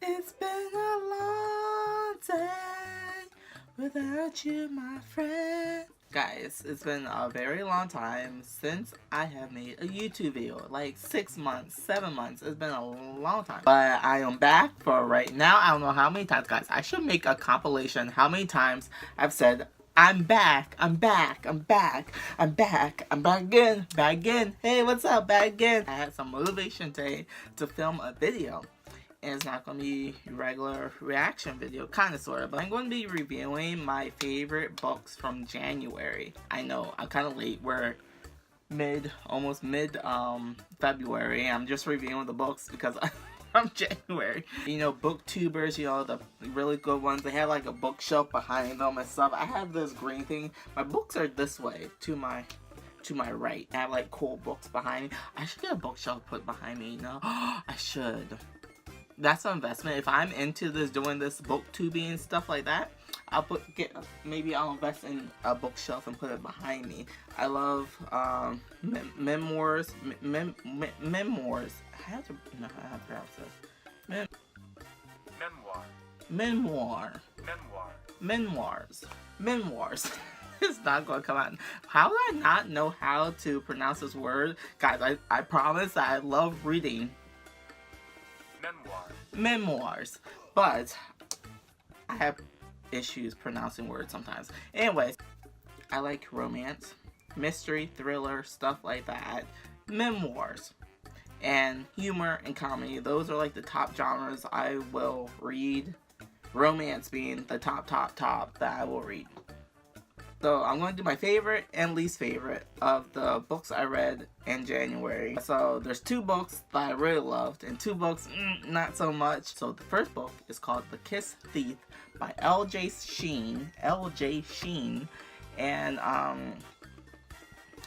It's been a long day without you, my friend. Guys, it's been a very long time since I have made a YouTube video. Like 6 months, 7 months. It's been a long time. But I am back for right now. I don't know how many times, guys. I should make a compilation how many times I've said, I'm back, I'm back, I'm back, I'm back, I'm back again, back again. Hey, what's up, back again. I had some motivation today to film a video. And it's not going to be a regular reaction video, kind of, sort of, but I'm going to be reviewing my favorite books from January. I know, I'm kind of late, we're almost mid February. I'm just reviewing the books because from January. You know, booktubers, you know, the really good ones, they have like a bookshelf behind them and stuff. I have this green thing. My books are this way, to my right. I have like cool books behind me. I should get a bookshelf put behind me, you know? I should. That's an investment. If I'm into this, doing this booktubing and stuff like that, maybe I'll invest in a bookshelf and put it behind me. I love memoirs. Memoirs. I have to know how to pronounce this. Memoirs. It's not going to come out. How do I not know how to pronounce this word? Guys, I promise that I love reading memoirs, but I have issues pronouncing words sometimes. Anyways, I like romance, mystery, thriller, stuff like that, memoirs, and humor and comedy. Those are like the top genres I will read, romance being the top that I will read. So I'm going to do my favorite and least favorite of the books I read in January. So there's 2 books that I really loved and 2 books not so much. So the first book is called The Kiss Thief by L.J. Sheen. And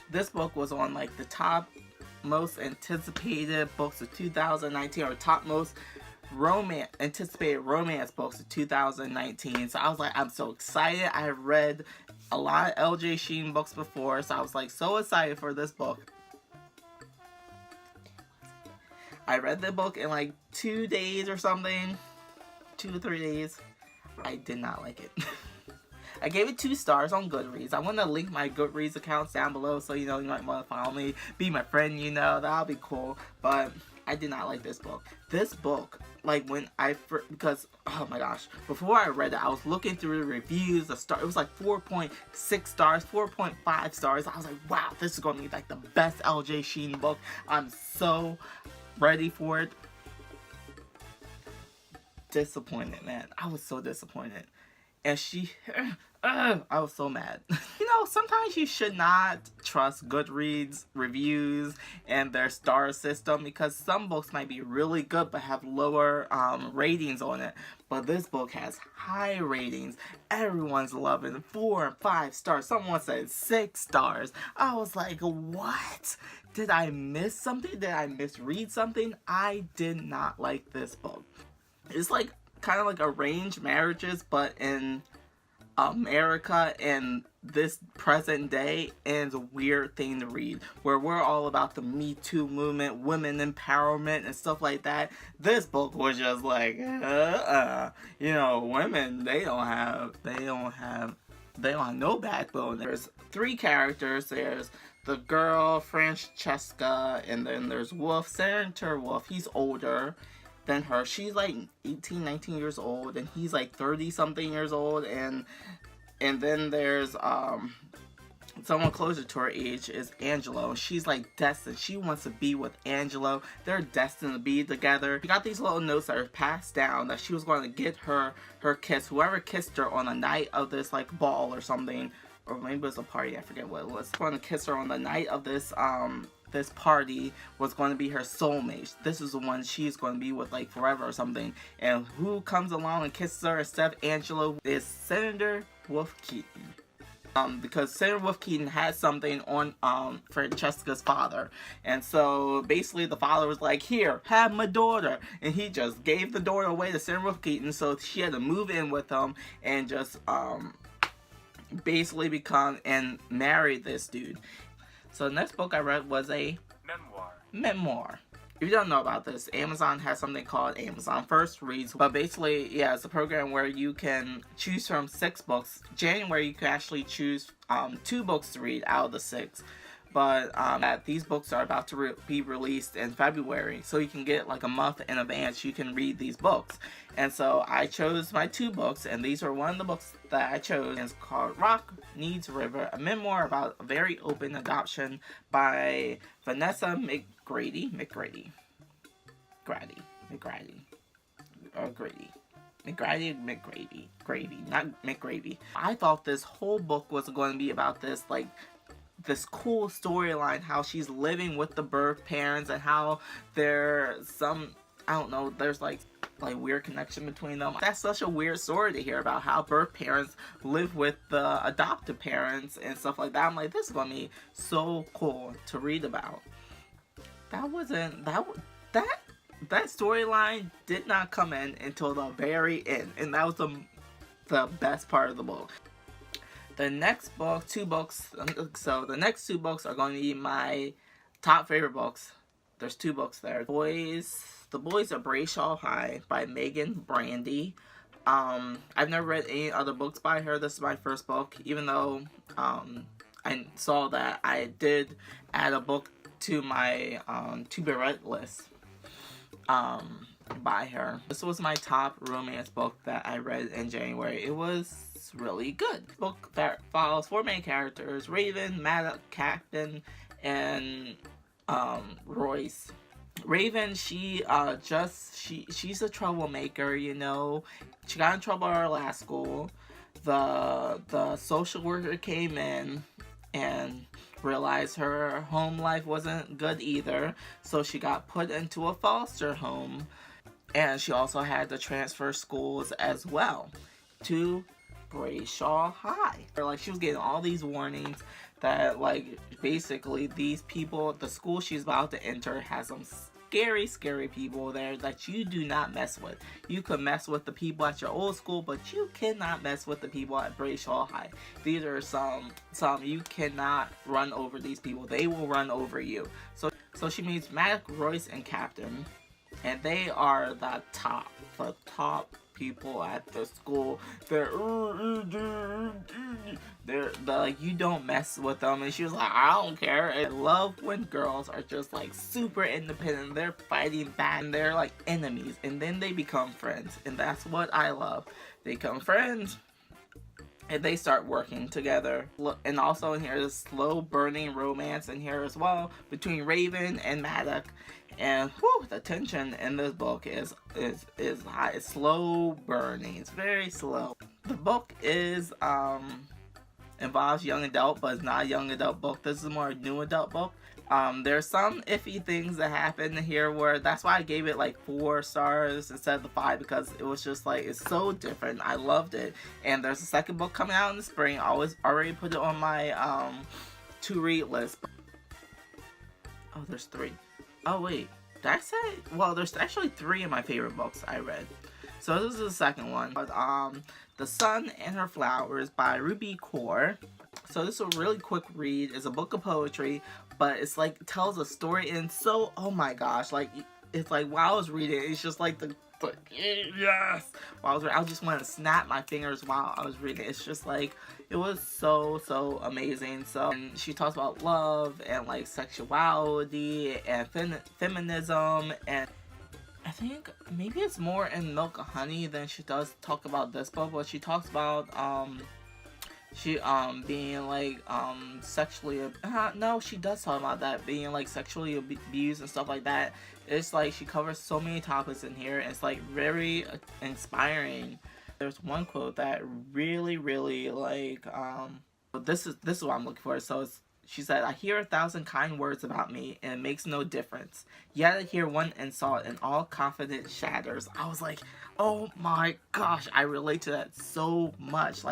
this book was on like the top most anticipated books of 2019, or top most anticipated romance books of 2019. So I was like, I'm so excited. I have read a lot of L.J. Sheen books before, so I was like so excited for this book. I read the book in like 2 days or something, 2 to 3 days. I did not like it. I gave it 2 stars on Goodreads. I want to link my Goodreads accounts down below, so you know, you might want to follow me, be my friend, you know, that'll be cool. But I did not like this book. This book, like because, oh my gosh, before I read it, I was looking through the reviews, it was like 4.6 stars, 4.5 stars. I was like, wow, this is going to be like the best L.J. Sheen book. I'm so ready for it. Disappointed, man. I was so disappointed. And I was so mad. You know, sometimes you should not trust Goodreads reviews and their star system, because some books might be really good but have lower ratings on it. But this book has high ratings. Everyone's loving it. 4 and 5 stars. Someone said 6 stars. I was like, what? Did I miss something? Did I misread something? I did not like this book. It's like kind of like arranged marriages, but in America in this present day, and it's a weird thing to read, where we're all about the Me Too movement, women empowerment and stuff like that. This book was just like, you know, women, they don't have no backbone. There's 3 characters. There's the girl, Francesca, and then there's Wolf, Senator Wolf. He's older than her. She's like 18, 19 years old, and he's like 30 something years old, and then there's someone closer to her age is Angelo. She's like destined. She wants to be with Angelo. They're destined to be together. She got these little notes that are passed down that she was going to get her kiss. Whoever kissed her on the night of this like ball or something, or maybe it was a party, I forget what it was, going to kiss her on the night of this this party, was going to be her soulmate. This is the one she's going to be with like forever or something. And who comes along and kisses her instead of Angelo is Senator Wolf Keaton. Because Senator Wolf Keaton had something on Francesca's father, and so basically the father was like, here, have my daughter, and he just gave the daughter away to Senator Wolf Keaton, so she had to move in with him and just basically become and marry this dude. So the next book I read was a memoir. If you don't know about this, Amazon has something called Amazon First Reads. But basically, yeah, it's a program where you can choose from 6 books. January, you can actually choose 2 books to read out of the 6. But these books are about to be released in February, so you can get like a month in advance. You can read these books, and so I chose my 2 books, and these are one of the books that I chose. It's called Rock Needs River, a memoir about a very open adoption by Vanessa McGrady, not McGravy. I thought this whole book was going to be about this cool storyline, how she's living with the birth parents and how there's some, I don't know, there's like weird connection between them. That's such a weird story to hear about, how birth parents live with the adoptive parents and stuff like that. I'm like, this is gonna be so cool to read about. That storyline did not come in until the very end, and that was the best part of the book. The next book, 2 books, so the next 2 books are going to be my top favorite books. There's 2 books there. The Boys of Brayshaw High by Megan Brandy. I've never read any other books by her. This is my first book, even though I saw that I did add a book to my to-be read list by her. This was my top romance book that I read in January. It was really good. Book that follows 4 main characters: Raven, Maddox, Captain, and Royce. Raven, she's a troublemaker, you know. She got in trouble at her last school. The social worker came in and realized her home life wasn't good either, so she got put into a foster home, and she also had to transfer schools as well to Brayshaw High. She was getting all these warnings that basically these people, the school she's about to enter, has some scary people there that you do not mess with. You can mess with the people at your old school, but you cannot mess with the people at Brayshaw High. These are some you cannot run over these people. They will run over you. So she meets Maddox, Royce, and Captain, and they are the top people at the school. They're like, you don't mess with them. And she was like, I don't care. I love when girls are just super independent. They're fighting back and they're like enemies, and then they become friends, and that's what I love. They become friends and they start working together. And also in here, the slow burning romance in here as well between Raven and Maddox. And whew, the tension in this book is high. It's slow burning. It's very slow. The book is involves young adult, but it's not a young adult book. This is a more new adult book. There's some iffy things that happen here where that's why I gave it 4 stars instead of the 5, because it was just it's so different. I loved it. And there's a second book coming out in the spring. I already put it on my to read list. Oh, there's 3. Oh wait, did I say? Well, there's actually 3 of my favorite books I read. So this is the second one. But The Sun and Her Flowers by Ruby Kaur. So this is a really quick read. It's a book of poetry, but it's tells a story, and so, oh my gosh, it's while I was reading, it's just yes. While I just want to snap my fingers while I was reading. It's just it was so amazing. So, and she talks about love and sexuality and feminism, and I think maybe it's more in Milk and Honey than she does talk about this book. But she talks about she being sexually no, she does talk about that, being sexually abused and stuff like that. It's she covers so many topics in here, and it's very inspiring. There's one quote that really this is what I'm looking for. So she said, I hear 1,000 kind words about me, and it makes no difference. Yet I hear one insult, and all confidence shatters. I was like, oh my gosh, I relate to that so much.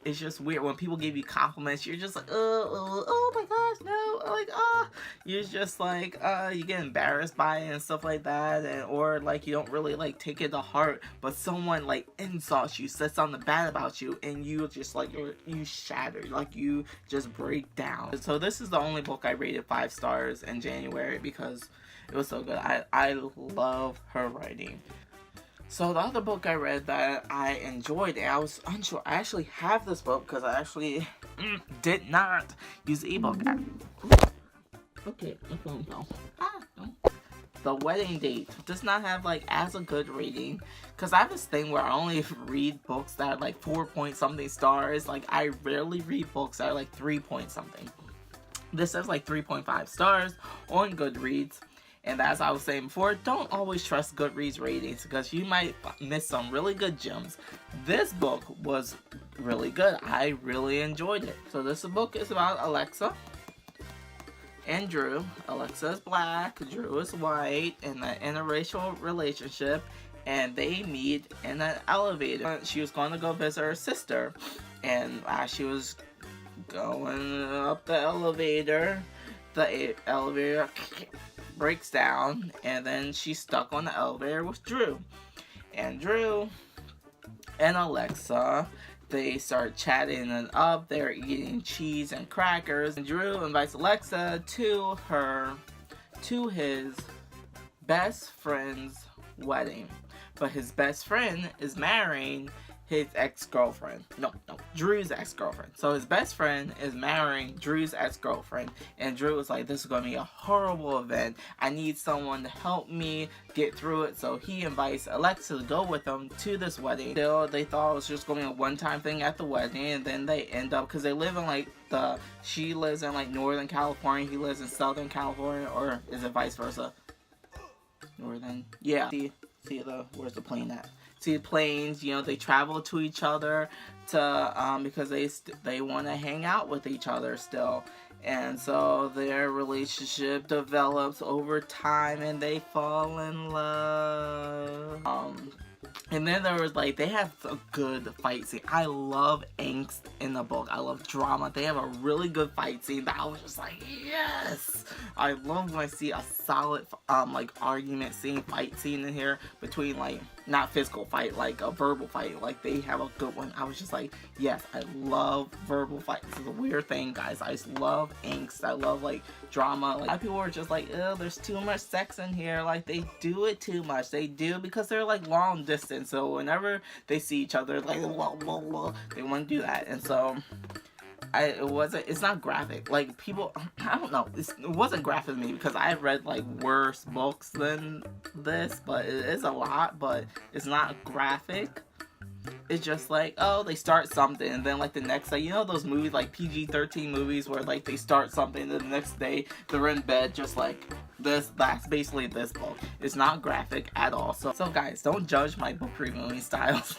It's just weird when people give you compliments. You're just oh my gosh, no, you're just you get embarrassed by it and stuff like that, and or you don't really take it to heart. But someone insults you, says something bad about you, and you just you shatter, you just break down. So this is the only book I rated 5 stars in January, because It was so good. I love her writing. So the other book I read that I enjoyed, and I was unsure, I actually have this book because I actually did not use the ebook app. Okay, my phone fell. The Wedding Date does not have like as a good rating, because I have this thing where I only read books that are like 4 point something stars. Like I rarely read books that are like 3 point something. This says like 3.5 stars on Goodreads. And as I was saying before, don't always trust Goodreads ratings because you might miss some really good gems. This book was really good. I really enjoyed it. So this book is about Alexa and Drew. Alexa is black, Drew is white, in an interracial relationship, and they meet in an elevator. She was going to go visit her sister, and as she was going up the elevator breaks down, and then she's stuck on the elevator with Drew. And Drew and Alexa, they start chatting and up. They're eating cheese and crackers. And Drew invites Alexa to his best friend's wedding. But his best friend is marrying his ex-girlfriend. No, Drew's ex-girlfriend. So his best friend is marrying Drew's ex-girlfriend. And Drew was like, this is going to be a horrible event. I need someone to help me get through it. So he invites Alexa to go with him to this wedding. Still, they thought it was just going to be a one-time thing at the wedding. And then they end up, because they live in like she lives in like Northern California. He lives in Southern California. Or is it vice versa? Northern. Yeah. Where's the plane at? See the planes, you know, they travel to each other to because they want to hang out with each other still, and so their relationship develops over time and they fall in love. And then there was like, they have a good fight scene. I love angst in the book. I love drama. They have a really good fight scene that I was just like, yes! I love when I see a solid like argument scene, fight scene in here between like, not physical fight, like a verbal fight. Like they have a good one. I was just like, yes, I love verbal fights. This is a weird thing, guys. I just love angst. I love like drama. Like, a lot of people are just like, oh, there's too much sex in here. Like they do it too much. They do because they're like long distance. So whenever they see each other, like blah, blah, blah, they want to do that. And so it's not graphic. Like people, I don't know. It wasn't graphic to me because I've read like worse books than this, but it is a lot. But it's not graphic. It's just like, oh, they start something, and then like the next day, you know those movies like PG-13 movies where like they start something, and the next day they're in bed just like this. That's basically this book. It's not graphic at all. So guys, don't judge my book reviewing styles.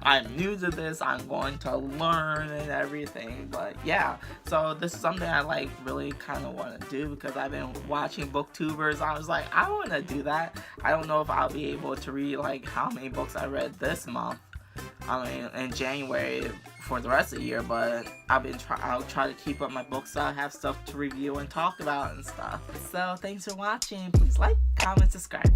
I'm new to this. I'm going to learn and everything. But yeah, so this is something I like really kind of want to do because I've been watching booktubers. I was like, I want to do that. I don't know if I'll be able to read like how many books I read this month. I mean, in January for the rest of the year, but I'll try to keep up my books so I have stuff to review and talk about and stuff. So thanks for watching. Please like, comment, subscribe.